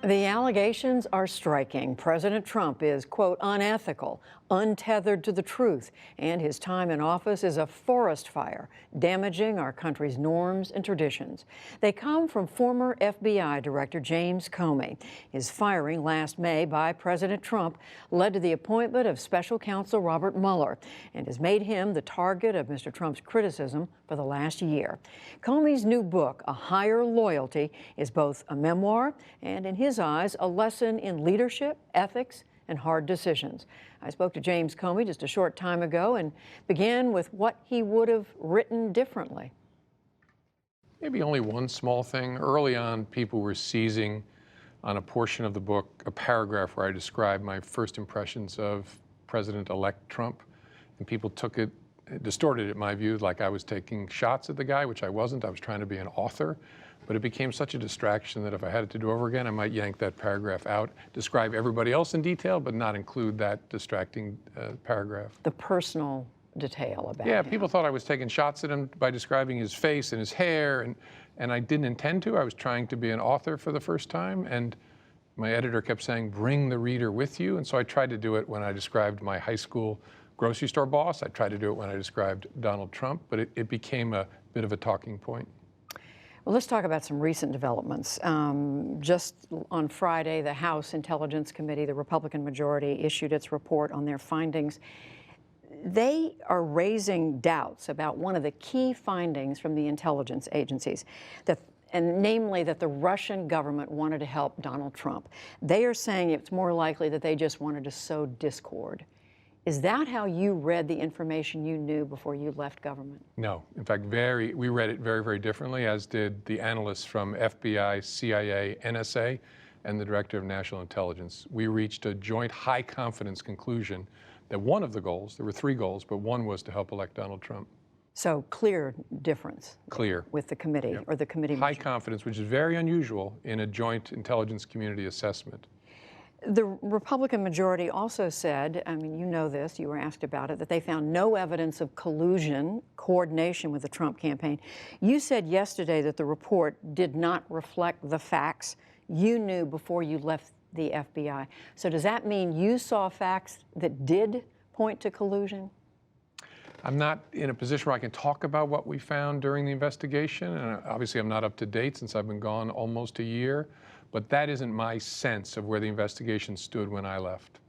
The allegations are striking. President Trump is, quote, unethical, untethered to the truth, and his time in office is a forest fire, damaging our country's norms and traditions. They come from former FBI Director James Comey. His firing last May by President Trump led to the appointment of special counsel Robert Mueller and has made him the target of Mr. Trump's criticism for the last year. Comey's new book, A Higher Loyalty, is both a memoir and, in his eyes, a lesson in leadership, ethics, and hard decisions. I spoke to James Comey just a short time ago and began with what he would have written differently. Maybe only one small thing. Early on, people were seizing on a portion of the book, a paragraph where I described my first impressions of President-elect Trump, and people took it, distorted it, in my view, like I was taking shots at the guy, which I wasn't. I was trying to be an author. But it became such a distraction that if I had it to do over again, I might yank that paragraph out, describe everybody else in detail, but not include that distracting paragraph. The personal detail about Yeah, him. people thought I was taking shots at him by describing his face and his hair, and I didn't intend to. I was trying to be an author for the first time, and my editor kept saying, bring the reader with you. And so I tried to do it when I described my high school grocery store boss. I tried to do it when I described Donald Trump, but it became a bit of a talking point. Well, let's talk about some recent developments. Just on Friday, the House Intelligence Committee, the Republican majority, issued its report on their findings. They are raising doubts about one of the key findings from the intelligence agencies, and namely that the Russian government wanted to help Donald Trump. They are saying it's more likely that they just wanted to sow discord. Is that how you read the information you knew before you left government? No. In fact, we read it very, very differently, as did the analysts from FBI, CIA, NSA, and the Director of National Intelligence. We reached a joint high-confidence conclusion that one of the goals, there were three goals, but one was to help elect Donald Trump. So clear difference. Clear. With the committee, Yep. or the committee. High confidence, which is very unusual in a joint intelligence community assessment. The Republican majority also said, I mean, you know this, you were asked about it, that they found no evidence of collusion, coordination with the Trump campaign. You said yesterday that the report did not reflect the facts you knew before you left the FBI. So does that mean you saw facts that did point to collusion? I'm not in a position where I can talk about what we found during the investigation, and obviously I'm not up to date since I've been gone almost a year. But that isn't my sense of where the investigation stood when I left.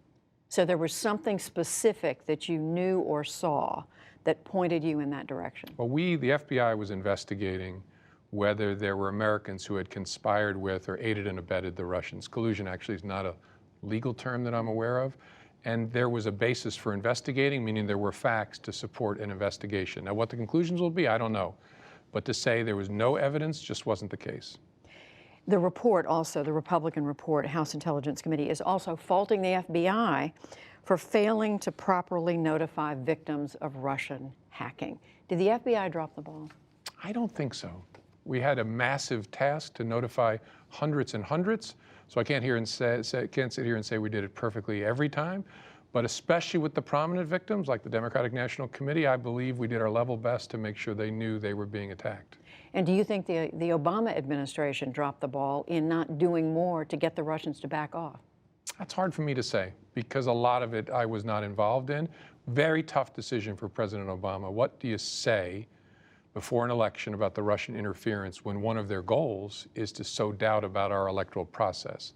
So there was something specific that you knew or saw that pointed you in that direction? Well, the FBI was investigating whether there were Americans who had conspired with or aided and abetted the Russians. Collusion actually is not a legal term that I'm aware of. And there was a basis for investigating, meaning there were facts to support an investigation. Now, what the conclusions will be, I don't know. But to say there was no evidence just wasn't the case. The report also, the Republican report, House Intelligence Committee, is also faulting the FBI for failing to properly notify victims of Russian hacking. Did the FBI drop the ball? I don't think so. We had a massive task to notify hundreds and hundreds, so I can't sit here and say we did it perfectly every time. But especially with the prominent victims, like the Democratic National Committee, I believe we did our level best to make sure they knew they were being attacked. And do you think the Obama administration dropped the ball in not doing more to get the Russians to back off? That's hard for me to say, because a lot of it I was not involved in. Very tough decision for President Obama. What do you say before an election about the Russian interference when one of their goals is to sow doubt about our electoral process?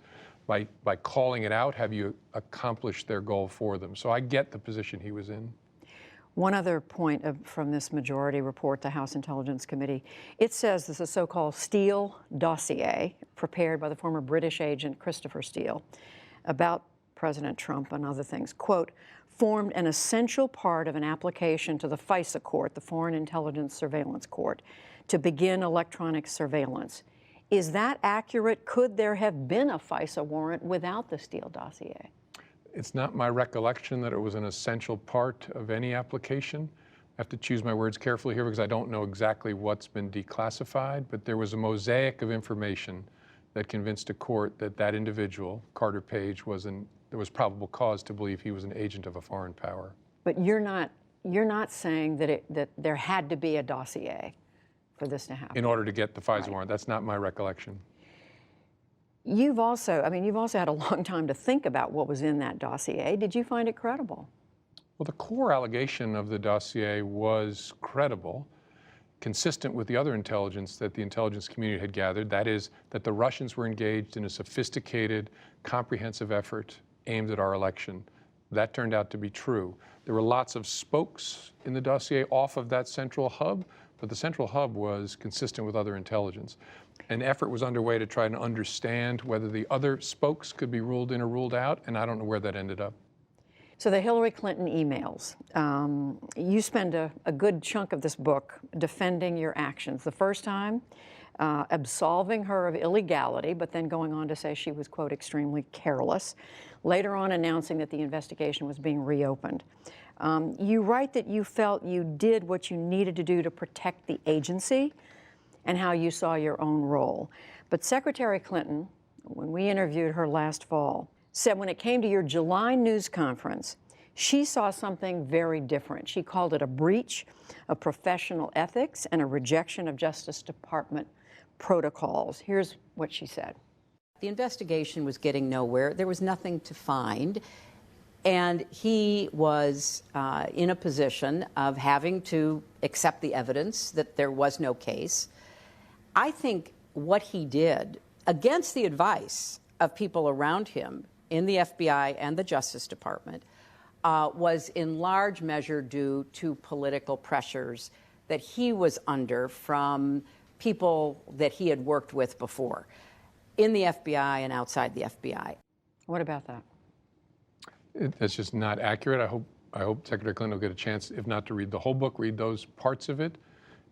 By calling it out, have you accomplished their goal for them? So I get the position he was in. One other point from this majority report, the House Intelligence Committee, it says this is a so-called Steele dossier prepared by the former British agent Christopher Steele about President Trump and other things, quote, formed an essential part of an application to the FISA court, the Foreign Intelligence Surveillance Court, to begin electronic surveillance. Is that accurate? Could there have been a FISA warrant without the Steele dossier? It's not my recollection that it was an essential part of any application. I have to choose my words carefully here because I don't know exactly what's been declassified, but there was a mosaic of information that convinced a court that that individual, Carter Page, there was probable cause to believe he was an agent of a foreign power. But you're not saying that there had to be a dossier for this to happen? In order to get the FISA warrant. That's not my recollection. You've also, I mean, you've also had a long time to think about what was in that dossier. Did you find it credible? Well, the core allegation of the dossier was credible, consistent with the other intelligence that the intelligence community had gathered. That is, that the Russians were engaged in a sophisticated, comprehensive effort aimed at our election. That turned out to be true. There were lots of spokes in the dossier off of that central hub, but the central hub was consistent with other intelligence. An effort was underway to try and understand whether the other spokes could be ruled in or ruled out, and I don't know where that ended up. So the Hillary Clinton emails, you spend a good chunk of this book defending your actions. The first time, absolving her of illegality, but then going on to say she was, quote, extremely careless. Later on announcing that the investigation was being reopened. You write that you felt you did what you needed to do to protect the agency and how you saw your own role. But Secretary Clinton, when we interviewed her last fall, said when it came to your July news conference, she saw something very different. She called it a breach of professional ethics and a rejection of Justice Department protocols. Here's what she said. The investigation was getting nowhere. There was nothing to find. And he was in a position of having to accept the evidence that there was no case. I think what he did, against the advice of people around him in the FBI and the Justice Department, was in large measure due to political pressures that he was under from people that he had worked with before, in the FBI and outside the FBI. What about that? That's just not accurate. I hope Secretary Clinton will get a chance, if not to read the whole book, read those parts of it.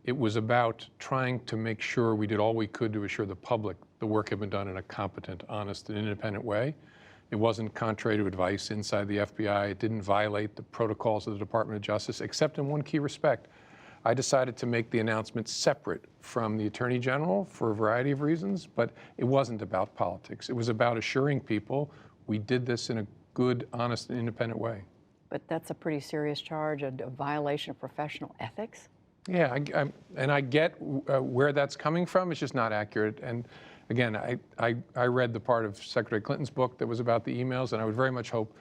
It was about trying to make sure we did all we could to assure the public the work had been done in a competent, honest, and independent way. It wasn't contrary to advice inside the FBI. It didn't violate the protocols of the Department of Justice, except in one key respect. I decided to make the announcement separate from the Attorney General for a variety of reasons, but it wasn't about politics. It was about assuring people we did this in a good, honest, and independent way. But that's a pretty serious charge, a violation of professional ethics? Yeah, I get where that's coming from. It's just not accurate. And again, I read the part of Secretary Clinton's book that was about the emails, and I would very much hope,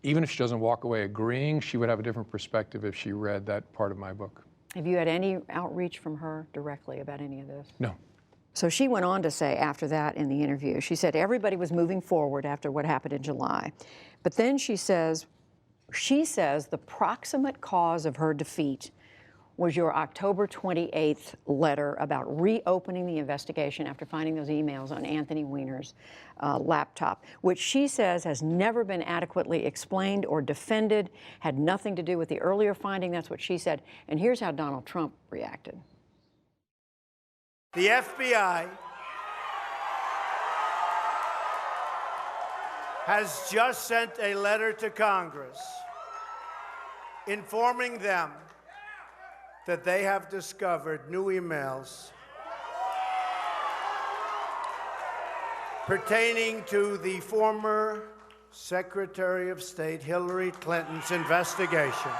even if she doesn't walk away agreeing, she would have a different perspective if she read that part of my book. Have you had any outreach from her directly about any of this? No. So she went on to say after that in the interview, she said everybody was moving forward after what happened in July. But then she says the proximate cause of her defeat was your October 28th letter about reopening the investigation after finding those emails on Anthony Weiner's laptop, which she says has never been adequately explained or defended, had nothing to do with the earlier finding. That's what she said. And here's how Donald Trump reacted. The FBI has just sent a letter to Congress informing them that they have discovered new emails pertaining to the former Secretary of State Hillary Clinton's investigation.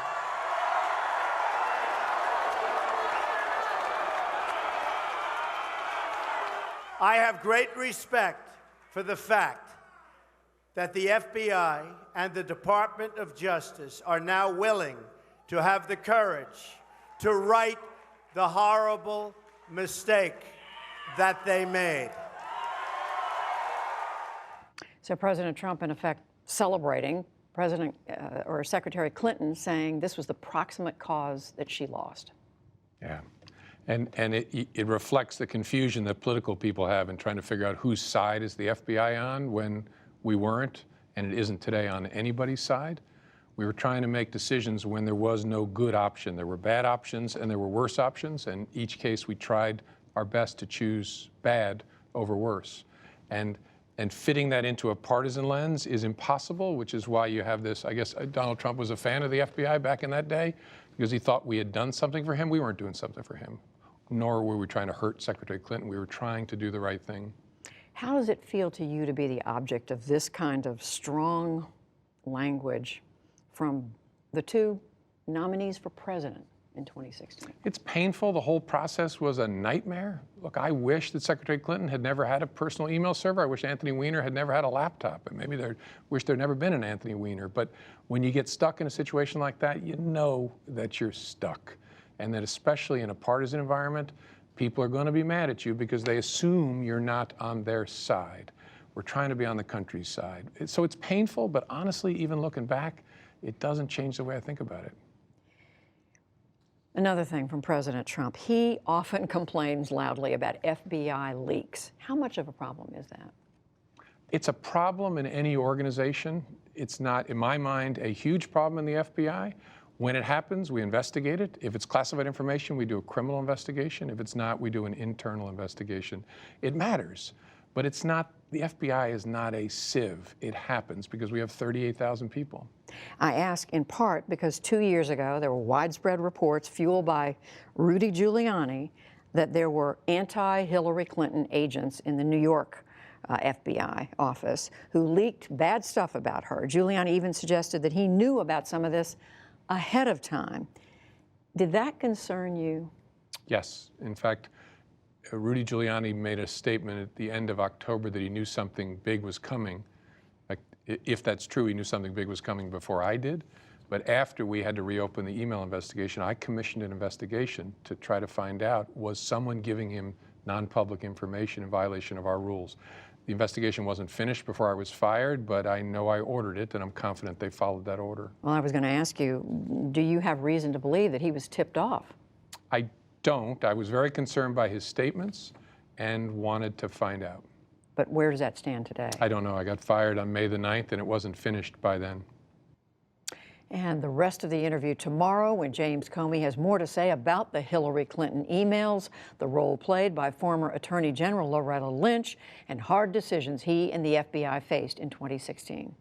I have great respect for the fact that the FBI and the Department of Justice are now willing to have the courage to right the horrible mistake that they made. So President Trump, in effect, celebrating President or Secretary Clinton, saying this was the proximate cause that she lost. Yeah. And it reflects the confusion that political people have in trying to figure out whose side is the FBI on when we weren't, and it isn't today on anybody's side. We were trying to make decisions when there was no good option. There were bad options and there were worse options, and each case we tried our best to choose bad over worse. And fitting that into a partisan lens is impossible, which is why you have this, I guess Donald Trump was a fan of the FBI back in that day because he thought we had done something for him. We weren't doing something for him, nor were we trying to hurt Secretary Clinton. We were trying to do the right thing. How does it feel to you to be the object of this kind of strong language from the two nominees for president? in 2016? It's painful. The whole process was a nightmare. Look, I wish that Secretary Clinton had never had a personal email server. I wish Anthony Weiner had never had a laptop. And maybe they wish there'd never been an Anthony Weiner. But when you get stuck in a situation like that, you know that you're stuck. And that especially in a partisan environment, people are going to be mad at you because they assume you're not on their side. We're trying to be on the country's side. So it's painful, but honestly, even looking back, it doesn't change the way I think about it. Another thing from President Trump, he often complains loudly about FBI leaks. How much of a problem is that? It's a problem in any organization. It's not, in my mind, a huge problem in the FBI. When it happens, we investigate it. If it's classified information, we do a criminal investigation. If it's not, we do an internal investigation. It matters, but it's not, the FBI is not a sieve. It happens because we have 38,000 people. I ask in part because 2 years ago, there were widespread reports fueled by Rudy Giuliani that there were anti-Hillary Clinton agents in the New York FBI office who leaked bad stuff about her. Giuliani even suggested that he knew about some of this ahead of time. Did that concern you? Yes. In fact, Rudy Giuliani made a statement at the end of October that he knew something big was coming. If that's true, he knew something big was coming before I did. But after we had to reopen the email investigation, I commissioned an investigation to try to find out, was someone giving him non-public information in violation of our rules? The investigation wasn't finished before I was fired, but I know I ordered it, and I'm confident they followed that order. Well, I was going to ask you, do you have reason to believe that he was tipped off? I don't. I was very concerned by his statements and wanted to find out. But where does that stand today? I don't know. I got fired on May the 9th, and it wasn't finished by then. And the rest of the interview tomorrow when James Comey has more to say about the Hillary Clinton emails, the role played by former Attorney General Loretta Lynch, and hard decisions he and the FBI faced in 2016.